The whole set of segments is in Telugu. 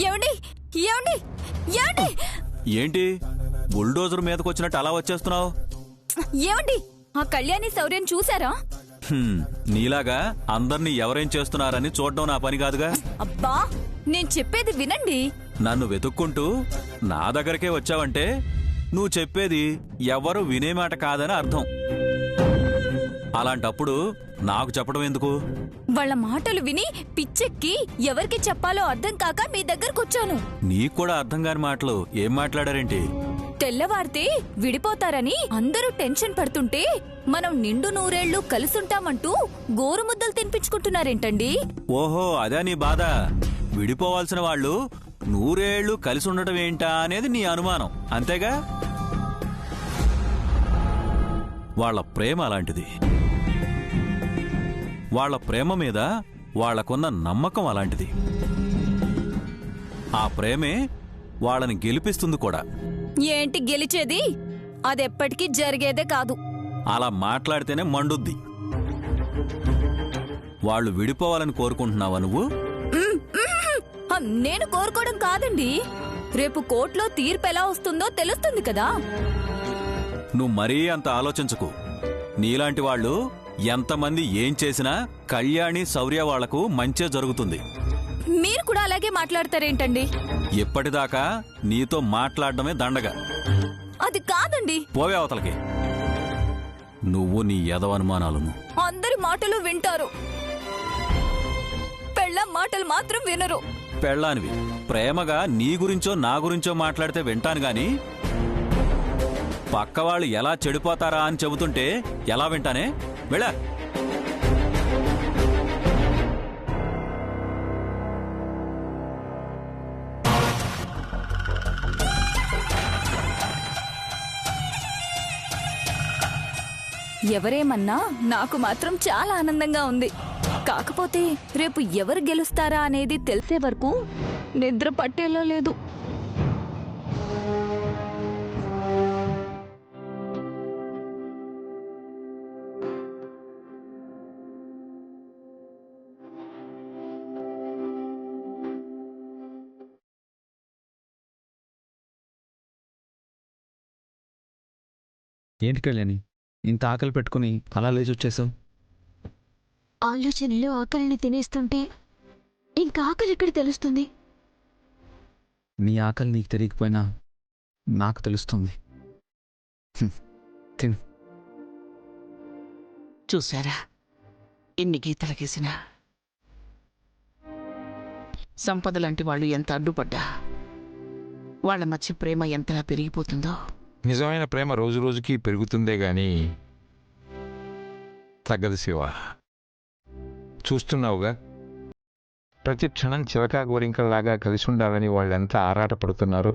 ఏమండి ఏమండి ఏమండి ఏంటి బుల్డోజర్ మీదకొచ్చినట్టు అలా వచ్చేస్తున్నావు? ఏమండి ఆ కళ్యాణి శౌర్యం చూసారా? నీలాగా అందర్నీ ఎవరేం చేస్తున్నారని చూడడం నా పని కాదుగా. అబ్బా నేను చెప్పేది వినండి. నన్ను వెతుక్కుంటూ నా దగ్గరకే వచ్చావంటే నువ్వు చెప్పేది ఎవరు వినే మాట కాదని అర్థం. అలాంటప్పుడు నాకు చెప్పడం ఎందుకు? వాళ్ళ మాటలు విని పిచ్చెక్కి ఎవరికి చెప్పాలో అర్థం కాక మీ దగ్గరకొచ్చాను. నీకు కూడా అర్థం కాని మాటలు ఏం మాట్లాడారేంటి? తెల్లవారితే విడిపోతారని అందరూ టెన్షన్ పడుతుంటే మనం నిండు నూరేళ్లు కలిసుంటామంటూ గోరుముద్దలు తినిపించుకుంటున్నారేంటండి? ఓహో అదే నీ బాధ. విడిపోవాల్సిన వాళ్ళు నూరేళ్లు కలిసి ఉండటం ఏంటా అనేది నీ అనుమానం, అంతేగా? వాళ్ళ ప్రేమ అలాంటిది. వాళ్ళ ప్రేమ మీద వాళ్లకున్న నమ్మకం అలాంటిది. ఆ ప్రేమే వాళ్ళని గెలిపిస్తుంది కూడా. ఏంటి గెలిచేది? అదెప్పటికీ జరిగేదే కాదు. అలా మాట్లాడితేనే మండుద్ది. వాళ్ళు విడిపోవాలని కోరుకుంటున్నావా నువ్వు? నేను కోరుకోవడం కాదండి. రేపు కోర్టులో తీర్పు ఎలా వస్తుందో తెలుస్తుంది కదా. నువ్వు మరీ అంత ఆలోచించకు. నీలాంటి వాళ్ళు ఎంతమంది ఏం చేసినా కళ్యాణి శౌర్య వాళ్లకు మంచే జరుగుతుంది. మీరు కూడా అలాగే మాట్లాడతారేంటండి? ఇప్పటిదాకా నీతో మాట్లాడడమే దండగా. అది కాదండి. పోవే అవతలకి. నువ్వు నీ యదవనుమానాలను. అందరి మాటలు వింటారు, పెళ్ళాం మాటలు మాత్రం వినరు. పెళ్ళానివి ప్రేమగా నీ గురించో నా గురించో మాట్లాడితే వింటాను గాని పక్కవాళ్ళు ఎలా చెడిపోతారా అని చెబుతుంటే ఎలా వింటానే? వెళ్ళా. ఎవరేమన్నా నాకు మాత్రం చాలా ఆనందంగా ఉంది. కాకపోతే రేపు ఎవరు గెలుస్తారా అనేది తెలిసే వరకు నిద్ర పట్టేలా లేదు. ఏంటి కళ్యాణి, ఇంత ఆకలి పెట్టుకుని అలా లేచి వచ్చేసావు? ఆలోచనలు ఆకలిని తినేస్తుంటే ఇంకా ఆకలి ఎక్కడ తెలుస్తుంది? నీ ఆకలి నీకు తెలియకపోయినా నాకు తెలుస్తుంది. తిను. చూసారా ఎన్ని గీతలు గీసినా సంపద లాంటి వాళ్ళు ఎంత అడ్డుపడ్డా వాళ్ళ మధ్య ప్రేమ ఎంతలా పెరిగిపోతుందో. నిజమైన ప్రేమ రోజు రోజుకి పెరుగుతుందే గాని తగ్గదు శివ. చూస్తున్నావుగా, ప్రతి క్షణం చిలకా గోరింకల్లాగా కలిసి ఉండాలని వాళ్ళెంత ఆరాటపడుతున్నారు.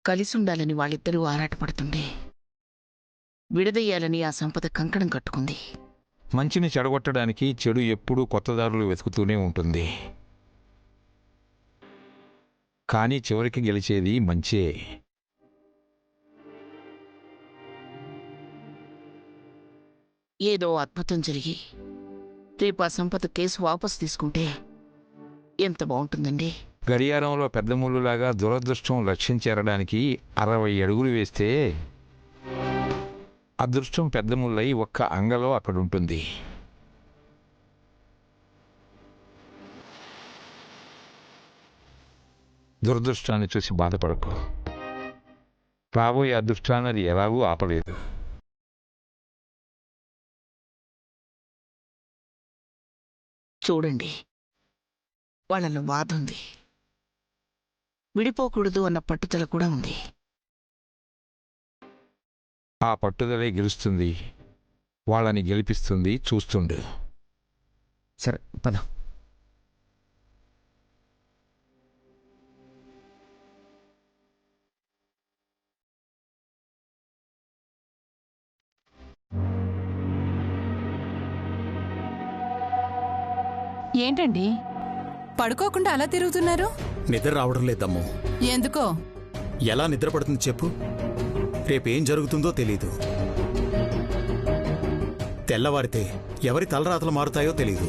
కలిసి ఉండాలని వాళ్ళిద్దరూ ఆరాటపడుతుండే విడదయ్యాలని ఆ సంపద కంకణం కట్టుకుంది. మంచిని చెడగొట్టడానికి చెడు ఎప్పుడూ కొత్త దారులు వెతుకుతూనే ఉంటుంది. కానీ చివరికి గెలిచేది మంచే. ఏదో అద్భుతం జరిగి రేపు ఆ సంపద కేసు వాపసు తీసుకుంటే ఎంత బాగుంటుందండి. గడియారంలో పెద్ద ముళ్ళులాగా దురదృష్టం లక్ష్యం చేరడానికి 60 అడుగులు వేస్తే అదృష్టం పెద్ద ముళ్ళై ఒక్క అంగలో అక్కడుంటుంది. దురదృష్టాన్ని చూసి బాధపడకు. రాబోయే అదృష్టాన్ని అది ఎలాగూ ఆపలేదు. చూడండి, వాళ్ళలో బాధ ఉంది, విడిపోకూడదు అన్న పట్టుదల కూడా ఉంది. ఆ పట్టుదలే గెలుస్తుంది, వాళ్ళని గెలిపిస్తుంది. చూస్తుండు. సరే పద. ఏంటండి పడుకోకుండా అలా తిరుగుతున్నారు? నిద్ర రావడం లేదమ్మో. ఎందుకో? ఎలా నిద్ర పడుతుంది చెప్పు? రేపేం జరుగుతుందో తెలీదు. తెల్లవారితే ఎవరి తలరాతలు మారుతాయో తెలీదు.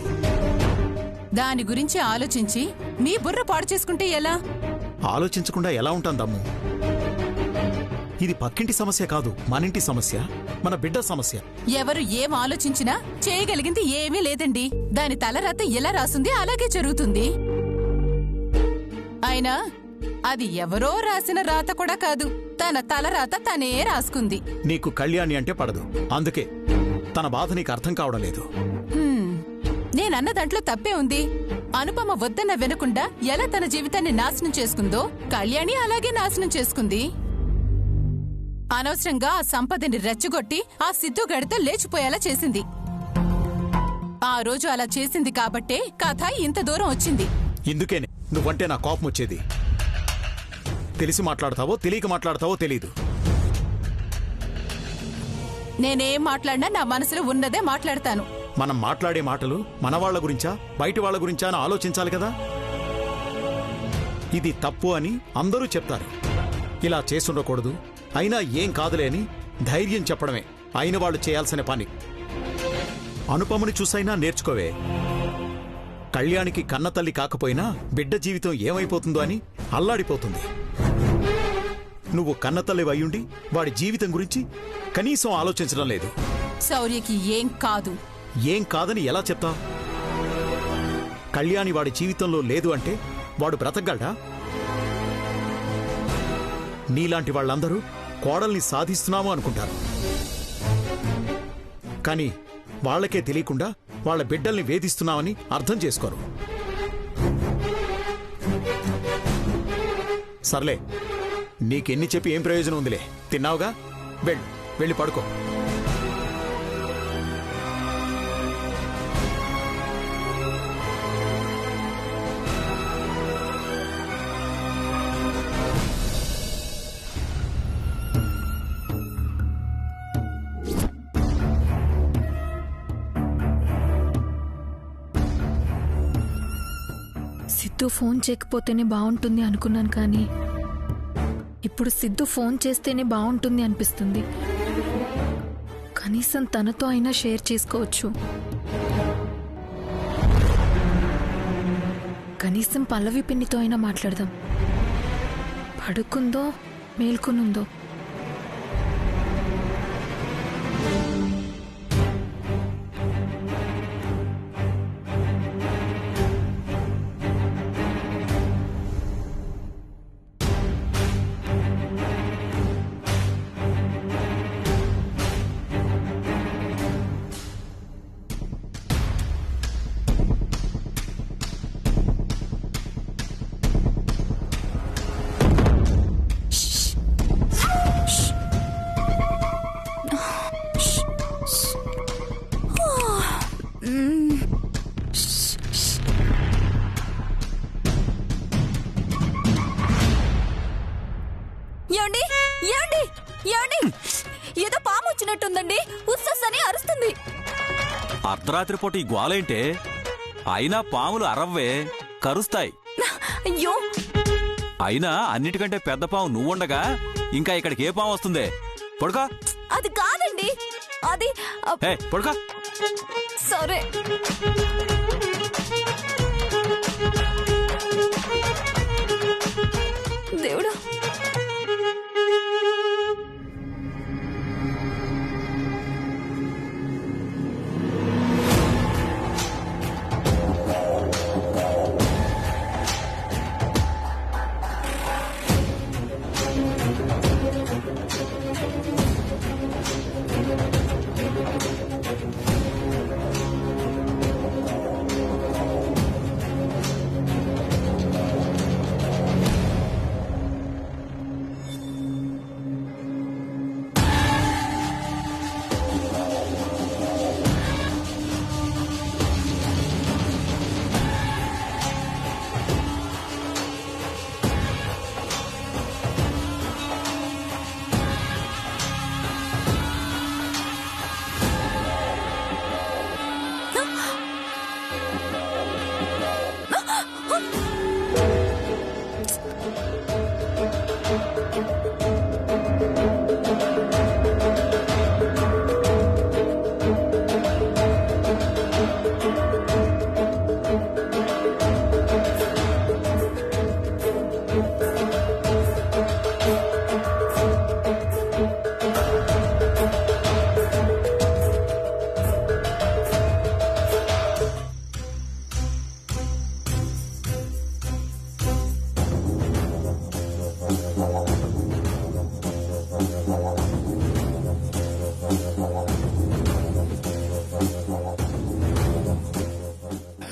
దాని గురించి ఆలోచించి మీ బుర్ర పాడు చేసుకుంటే ఎలా? ఆలోచించకుండా ఎలా ఉంటాం దమ్ము? ఇది పక్కింటి సమస్య కాదు, మనింటి సమస్య, మన బిడ్డ సమస్య. ఎవరు ఏం ఆలోచించినా చేయగలిగింది ఏమీ లేదండి. దాని తలరాత ఎలా రాసుంది అలాగే జరుగుతుంది. అయినా అది ఎవరో రాసిన రాత కూడా కాదు, తన తలరాత తనే రాసుకుంది. నీకు కళ్యాణి అంటే పడదు, అందుకే తన బాధ నీకు అర్థం కావడం లేదు. నేనన్న దాంట్లో తప్పే ఉంది. అనుపమ వద్దన్న వినకుండా ఎలా తన జీవితాన్ని నాశనం చేసుకుందో కళ్యాణి అలాగే నాశనం చేసుకుంది. అనవసరంగా ఆ సంపదని రెచ్చగొట్టి ఆ సిద్ధు గడితో లేచిపోయేలా చేసింది. ఆ రోజు అలా చేసింది కాబట్టే కథ ఇంత దూరం వచ్చింది. ఇందుకేనే నువ్వంటే నా కోపం వచ్చేది. తెలిసి మాట్లాడతావో తెలియక మాట్లాడతావో తెలీదు. నేనేం మాట్లాడినా నా మనసులో ఉన్నదే మాట్లాడతాను. మనం మాట్లాడే మాటలు మన వాళ్ళ గురించా బయటి వాళ్ళ గురించా అని ఆలోచించాలి కదా. ఇది తప్పు అని అందరూ చెప్తారు. ఇలా చేసుండకూడదు, అయినా ఏం కాదులే అని ధైర్యం చెప్పడమే అయిన వాళ్ళు చేయాల్సిన పని. అనుపమని చూసైనా నేర్చుకోవే. కళ్యాణికి కన్నతల్లి కాకపోయినా బిడ్డ జీవితం ఏమైపోతుందో అని అల్లాడిపోతుంది. నువ్వు కన్నతల్లి అయ్యుండి వాడి జీవితం గురించి కనీసం ఆలోచించడం లేదు. శౌర్యకి ఏం కాదు. ఏం కాదని ఎలా చెప్తావు? కళ్యాణి వాడి జీవితంలో లేదు అంటే వాడు బ్రతకగలడా? నీలాంటి వాళ్ళందరూ కోడల్ని సాధిస్తున్నాము అనుకుంటారు, కానీ వాళ్లకే తెలియకుండా వాళ్ళ బిడ్డల్ని వేధిస్తున్నామని అర్థం చేసుకోరు. సర్లే, నీకెన్ని చెప్పి ఏం ప్రయోజనం ఉందిలే. తిన్నావుగా, వెళ్ళి పడుకో. సిద్ధు ఫోన్ చేయకపోతేనే బాగుంటుంది అనుకున్నాను, కానీ ఇప్పుడు సిద్ధు ఫోన్ చేస్తేనే బాగుంటుంది అనిపిస్తుంది. కనీసం తనతో అయినా షేర్ చేసుకోవచ్చు. కనీసం పల్లవి పిన్నితో అయినా మాట్లాడదాం. పడుకుందో మేల్కొనుందో. ఏదో పాము వచ్చినట్టుందండి, ఉస్సని అరుస్తుంది. అర్ధరాత్రి పూట ఈ గోలేంటే? అయినా పాములు అరవ్వే, కరుస్తాయి. అయ్యో, అయినా అన్నిటికంటే పెద్ద పాము నువ్వుండగా ఇంకా ఇక్కడికి ఏ పాము వస్తుందే? పడుకో. అది కాదండి, అది పడుకో. సరే. దేవుడా,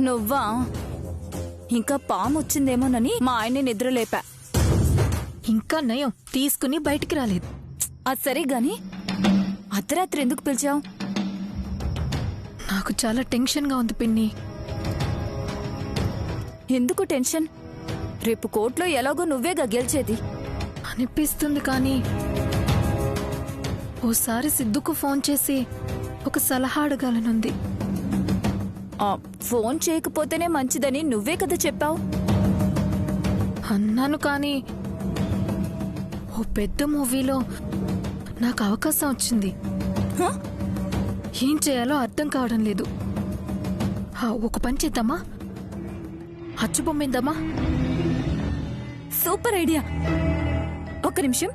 నువ్వా? ఇంకా పాము వచ్చిందేమోనని మా ఆయన్ని నిద్రలేపా. ఇంకా నయం తీసుకుని బయటికి రాలేదు. అది సరే గాని అర్ధరాత్రి ఎందుకు పిలిచావు? నాకు చాలా టెన్షన్గా ఉంది పిన్ని. ఎందుకు టెన్షన్? రేపు కోర్టులో ఎలాగో నువ్వేగా గెలిచేది. అనిపిస్తుంది కానీ ఓసారి సిద్ధుకు ఫోన్ చేసి ఒక సలహా అడగాలనుంది. ఫోన్ చేయకపోతేనే మంచిదని నువ్వే కదా చెప్పావు. అన్నాను కానీ ఓ పెద్ద మూవీలో నాకు అవకాశం వచ్చింది. ఏం చేయాలో అర్థం కావడం లేదు. ఒక పని చేద్దామా? అచ్చుబొమ్మిందామా? Super idea. ఒక్క నిమిషం.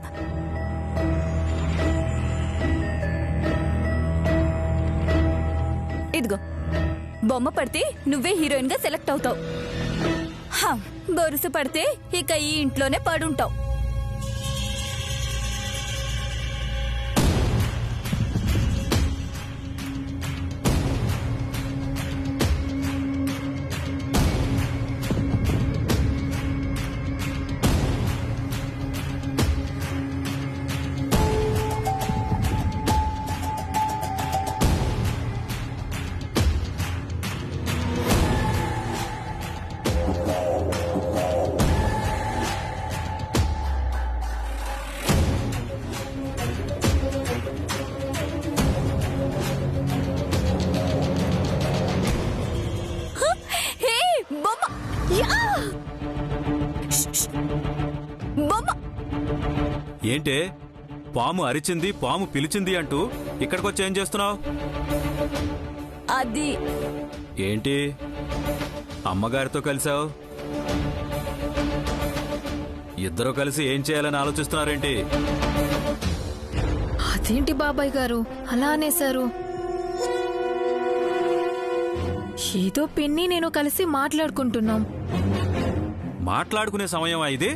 ఇదిగో బొమ్మ పడితే నువ్వే హీరోయిన్ గా సెలెక్ట్ అవుతావు. బొరుసు పడితే ఇక ఈ ఇంట్లోనే పడుంటావు. ఏంటే పాము అరిచింది, పాము పిలిచింది అంటూ ఇక్కడికొచ్చి ఏం చేస్తున్నావు? అది ఏంటి అమ్మగారితో కలిసావు? ఇద్దరూ కలిసి ఏం చేయాలని ఆలోచిస్తున్నారేంటి? అదేంటి బాబాయ్ గారు అలా అనేశారు? ఏదో పిన్ని నేను కలిసి మాట్లాడుకుంటున్నాం. మాట్లాడుకునే సమయం ఇది?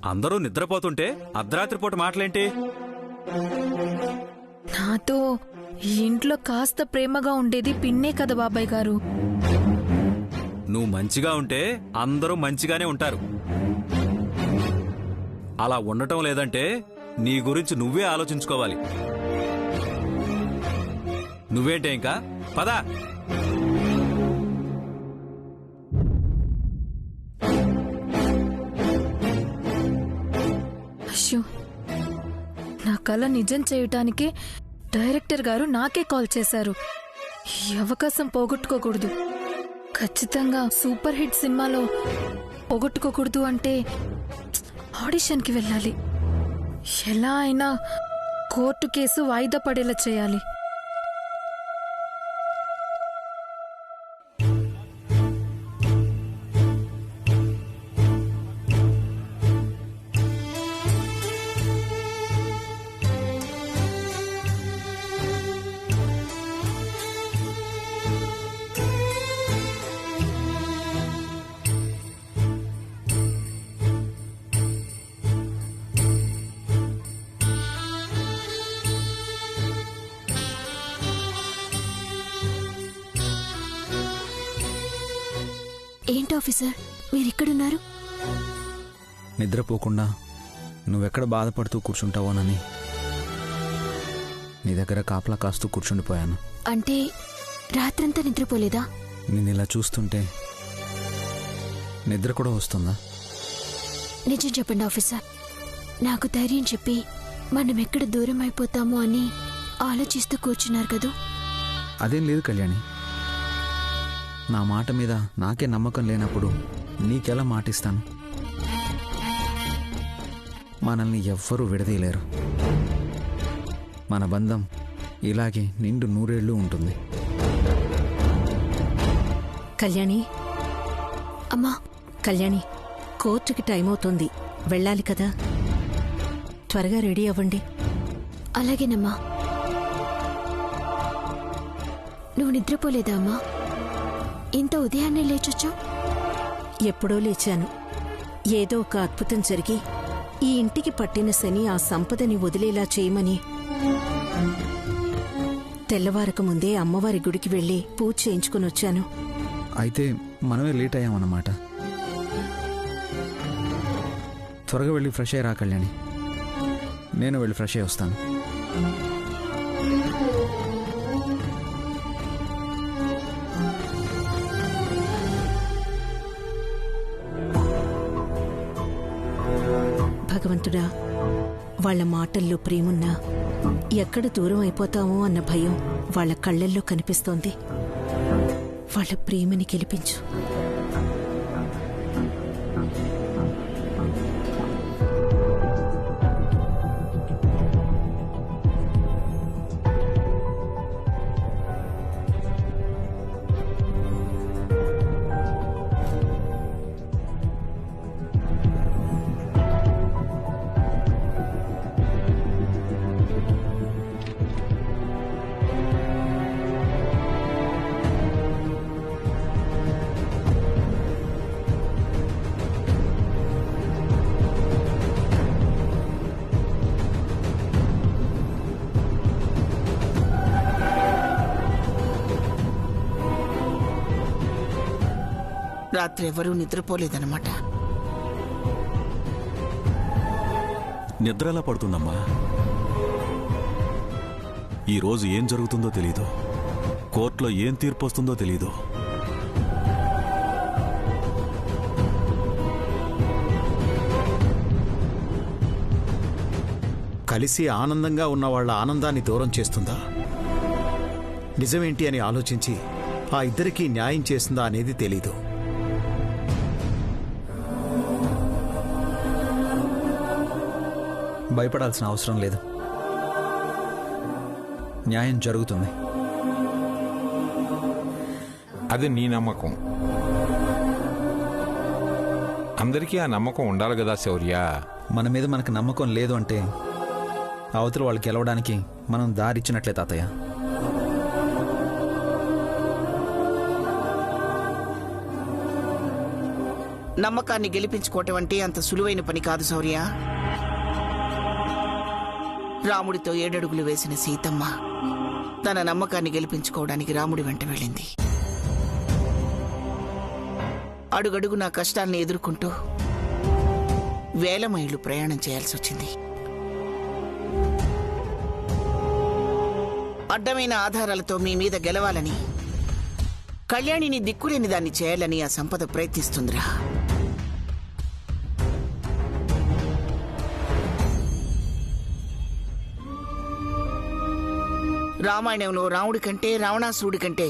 అందరూ నిద్రపోతుంటే అర్ధరాత్రి పూట మాటలేంటి? నాతో ఈ ఇంట్లో కాస్త ప్రేమగా ఉండేది పిన్నే కదా బాబాయ్ గారు. నువ్వు మంచిగా ఉంటే అందరూ మంచిగానే ఉంటారు. అలా ఉండటం లేదంటే నీ గురించి నువ్వే ఆలోచించుకోవాలి. నువ్వేంటే ఇంకా పదా. అయ్యో, నా కల నిజం చేయటానికే డైరెక్టర్ గారు నాకే కాల్ చేశారు. ఈ అవకాశం పోగొట్టుకోకూడదు. ఖచ్చితంగా సూపర్ హిట్ సినిమాలో పోగొట్టుకోకూడదు అంటే ఆడిషన్కి వెళ్ళాలి. ఎలా అయినా కోర్టు కేసు వాయిదా పడేలా చేయాలి. ఏంటి ఆఫీసర్ మీరిక్కడున్నారు? నిద్రపోకుండా నువ్వెక్కడ బాధపడుతూ కూర్చుంటావోనని నీ దగ్గర కాపలా కాస్తూ కూర్చుండిపోయాను. అంటే రాత్రంతా నిద్రపోలేదా? నేను ఇలా చూస్తుంటే నిద్ర కూడా వస్తుందా? నిజం చెప్పండి ఆఫీసర్. నాకు ధైర్యం చెప్పి మనం ఎక్కడ దూరం అయిపోతామో అని ఆలోచిస్తూ కూర్చున్నారు కదూ. అదేం లేదు కళ్యాణి. నా మాట మీద నాకే నమ్మకం లేనప్పుడు నీకెలా మాటిస్తాను? మనల్ని ఎవ్వరూ విడదీయలేరు. మన బంధం ఇలాగే నిండు నూరేళ్లు ఉంటుంది. కళ్యాణి, అమ్మా. కళ్యాణి, కోర్టుకి టైం అవుతుంది, వెళ్ళాలి కదా. త్వరగా రెడీ అవ్వండి. అలాగేనమ్మా. నువ్వు నిద్రపోలేదా అమ్మా? ఇంత ఉదయాన్నే లేచొచ్చు? ఎప్పుడో లేచాను. ఏదో ఒక అద్భుతం జరిగి ఈ ఇంటికి పట్టిన శని ఆ సంపదని వదిలేలా చేయమని తెల్లవారక ముందే అమ్మవారి గుడికి వెళ్ళి పూజ చేయించుకుని వచ్చాను. అయితే మనమే లేట్ అయ్యామన్నమాట. త్వరగా వెళ్ళి ఫ్రెష్ అయ్యి రా కళ్యాణి. నేను వెళ్ళి ఫ్రెష్ అయ్యి వస్తాను. భగవంతుడా, వాళ్ళ మాటల్లో ప్రేమున్నా ఎక్కడ దూరం అయిపోతామో అన్న భయం వాళ్ళ కళ్ళల్లో కనిపిస్తోంది. వాళ్ళ ప్రేమని గెలిపించు. రాత్రి ఎవరూ నిద్రపోలేదన్నమాట. నిద్ర ఎలా పడుతుందమ్మా? ఈరోజు ఏం జరుగుతుందో తెలీదు, కోర్టులో ఏం తీర్పు వస్తుందో తెలీదు. కలిసి ఆనందంగా ఉన్న వాళ్ళ ఆనందాన్ని దూరం చేస్తుందా, నిజమేంటి అని ఆలోచించి ఆ ఇద్దరికీ న్యాయం చేస్తుందా అనేది తెలీదు. భయపడాల్సిన అవసరం లేదు. న్యాయం జరుగుతుంది. అది నీ నమ్మకం. అందరికీ ఆ నమ్మకం ఉండాలి కదా శౌర్య. మన మీద మనకు నమ్మకం లేదు అంటే అవతల వాళ్ళు గెలవడానికి మనం దారిచ్చినట్లే తాతయ్య. నమ్మకాన్ని గెలిపించుకోవటం అంటే అంత సులువైన పని కాదు శౌర్య. రాముడితో 7 అడుగులు వేసిన సీతమ్మ తన నమ్మకాన్ని గెలిపించుకోవడానికి రాముడి వెంట వెళ్ళింది. అడుగడుగునా కష్టాల్ని ఎదుర్కొంటూ వేల మైళ్ళు ప్రయాణం చేయాల్సి వచ్చింది. అడ్డమైన ఆధారాలతో మీ మీద గెలవాలని, కళ్యాణిని దిక్కులేని దాన్ని చేయాలని ఆ సంపద ప్రయత్నిస్తుందిరా. రామాయణంలో రాముడి కంటే రావణాసురుడి కంటే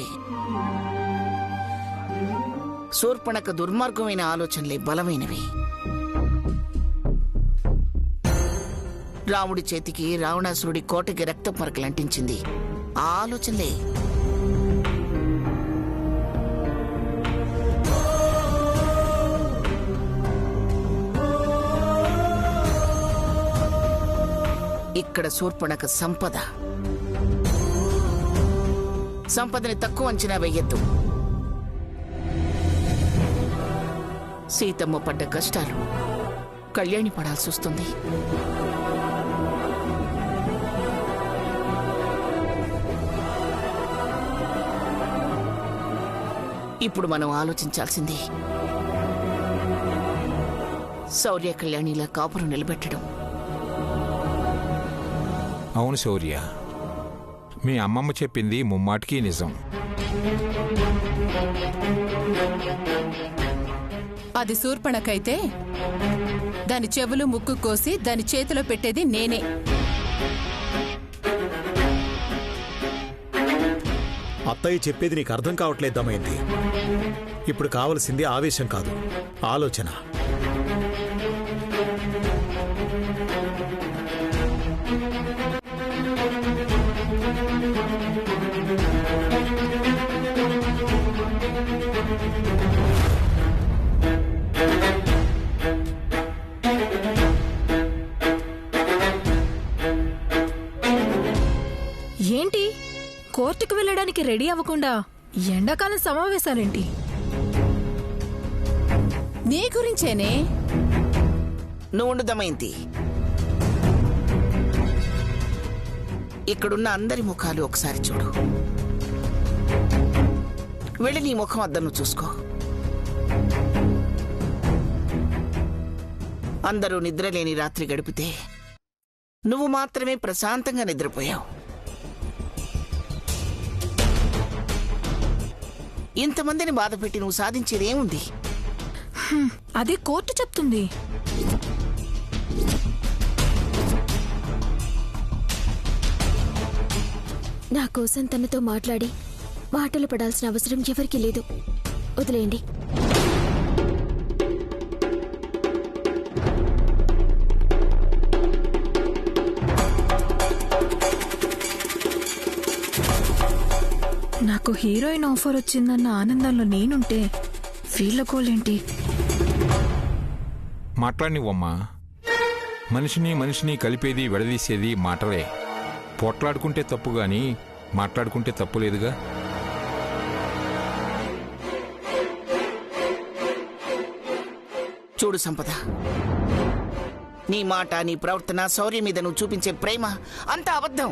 శూర్పణఖ దుర్మార్గమైన ఆలోచనలే బలమైనవి. రాముడి చేతికి రావణాసురుడి కోటకి రక్త మరకలంటించింది ఆ ఆలోచనలే. ఇక్కడ శూర్పణఖ సంపదని తక్కువ అంచనా వేయద్దు. సీతమ్మ పడ్డ కష్టాలు కళ్యాణి పడాల్సి వస్తుంది. ఇప్పుడు మనం ఆలోచించాల్సింది శౌర్య కళ్యాణిలా కాపురం నిలబెట్టడం. అవును శౌర్య, మీ అమ్మమ్మ చెప్పింది ముమ్మాటికి నిజం. అది శూర్పణఖైతే దాని చెవులు ముక్కు కోసి దాని చేతిలో పెట్టేది నేనే. అత్తయ్య చెప్పేది నీకు అర్థం కావట్లేదు దమయంతి. ఇప్పుడు కావలసింది ఆవేశం కాదు, ఆలోచన. ఏంటి కోర్టుకు వెళ్ళడానికి రెడీ అవ్వకుండా ఎండాకాలం సమావేశాలేంటి? నీ గురించేనే. నువ్వు దమయంతి, ఇక్కడున్న అందరి ముఖాలు ఒకసారి చూడు. వెళ్ళి నీ ముఖం అద్దను చూసుకో. అందరూ నిద్రలేని రాత్రి గడిపితే నువ్వు మాత్రమే ప్రశాంతంగా నిద్రపోయావు. ఇంతమందిని బాధపెట్టి నువ్వు సాధించేదేముంది? అదే కోర్టు చెప్తుంది. నా కోసం తనతో మాట్లాడి మాటలు పడాల్సిన అవసరం ఎవరికీ లేదు. వదిలేయండి. నాకు హీరోయిన్ ఆఫర్ వచ్చిందన్న ఆనందంలో నేనుంటే వీళ్ళ గోలేంటి? మాట్లాడినివ్వమ్మా. మనిషిని కలిపేది విడదీసేది మాటలే. పోట్లాడుకుంటే తప్పు గాని మాట్లాడుకుంటే తప్పు లేదుగా. చూడు సంపద, నీ మాట, నీ ప్రవర్తన, శౌర్య మీద నువ్వు చూపించే ప్రేమ అంతా అబద్ధం.